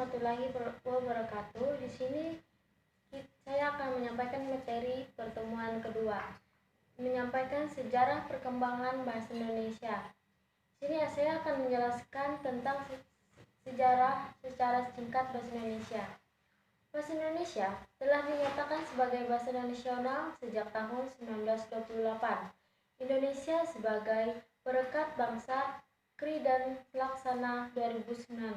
warahmatullahi wabarakatuh. Di sini saya akan menyampaikan materi pertemuan kedua, menyampaikan sejarah perkembangan bahasa Indonesia. Di sini saya akan menjelaskan tentang sejarah secara singkat bahasa Indonesia. Bahasa Indonesia telah dinyatakan sebagai bahasa nasional sejak tahun 1928. Indonesia sebagai perekat bangsa KRI dan Laksana 2009.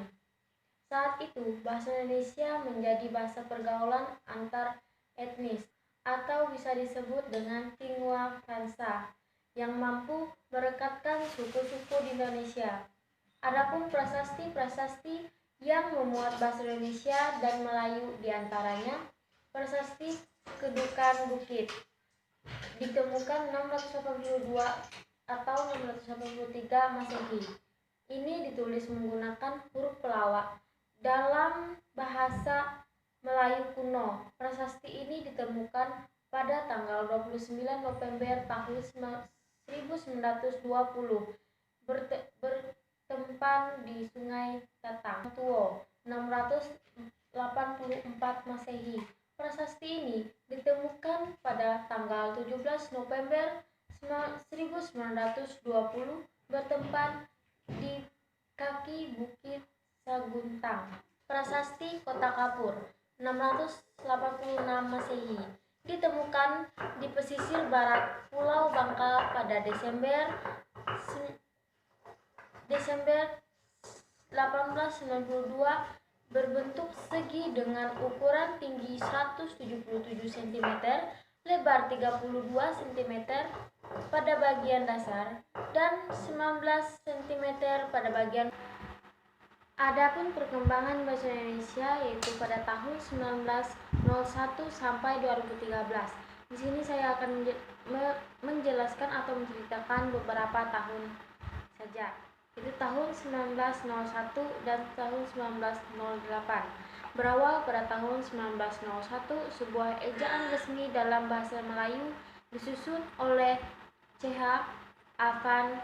Saat itu, bahasa Indonesia menjadi bahasa pergaulan antar etnis atau bisa disebut dengan lingua franca yang mampu merekatkan suku-suku di Indonesia. Adapun prasasti-prasasti yang memuat bahasa Indonesia dan Melayu diantaranya prasasti Kedukan Bukit ditemukan 682 atau 683 Masehi. Ini ditulis menggunakan huruf pelawak dalam bahasa Melayu kuno. Prasasti ini ditemukan pada tanggal 29 November tahun 1920 bertempat di Sungai Tatang Tuo 684 Masehi. Prasasti ini ditemukan pada tanggal 17 November 1920 bertempat di kaki Bukit Saguntang. Prasasti Kota Kapur 686 Masehi ditemukan di pesisir barat Pulau Bangka pada Desember 1892, berbentuk segi dengan ukuran tinggi 177 cm, lebar 32 cm pada bagian dasar dan 19 cm pada bagian. Adapun perkembangan bahasa Indonesia yaitu pada tahun 1901 sampai 2013. Di sini saya akan menjelaskan atau menceritakan beberapa tahun saja. Itu tahun 1901 dan tahun 1908. Berawal pada tahun 1901, sebuah ejaan resmi dalam bahasa Melayu disusun oleh C.H. Afan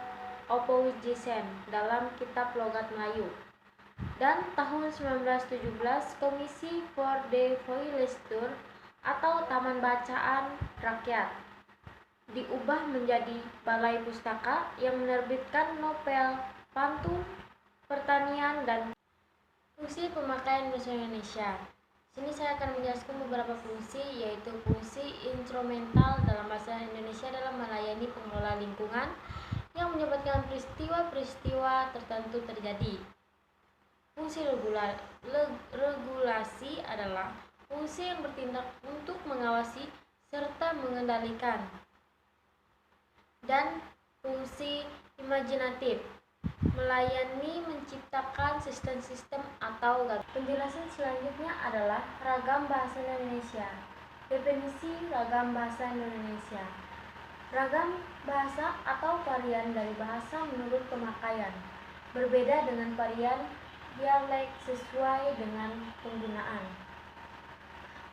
Opoujisen dalam Kitab Logat Melayu. Dan tahun 1917, Komisi for the Voicelessture atau Taman Bacaan Rakyat diubah menjadi Balai Pustaka yang menerbitkan novel, pantun, pertanian, dan fungsi pemakaian bahasa Indonesia. Sini saya akan menjelaskan beberapa fungsi, yaitu fungsi instrumental dalam bahasa Indonesia dalam melayani pengelola lingkungan yang menyebabkan peristiwa-peristiwa tertentu terjadi. Fungsi regulasi adalah fungsi yang bertindak untuk mengawasi serta mengendalikan. Dan fungsi imajinatif melayani menciptakan sistem-sistem atau penjelasan selanjutnya adalah ragam bahasa Indonesia. Definisi ragam bahasa Indonesia: ragam bahasa atau varian dari bahasa menurut pemakaian, berbeda dengan varian dialek sesuai dengan penggunaan.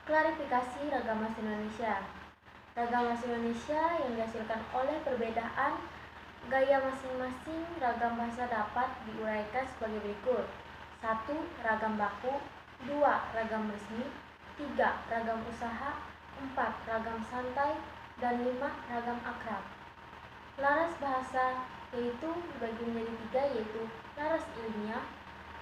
Klarifikasi ragam bahasa Indonesia: ragam bahasa Indonesia yang dihasilkan oleh perbedaan gaya masing-masing ragam bahasa dapat diuraikan sebagai berikut. 1. Ragam baku. 2. Ragam resmi. 3. Ragam usaha. 4. Ragam santai. Dan 5. Ragam akrab. Laras bahasa yaitu dibagi menjadi 3, yaitu laras ilmiah,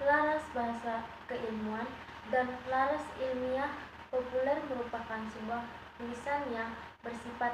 laras bahasa keilmuan, dan laras ilmiah populer merupakan sebuah tulisan yang bersifat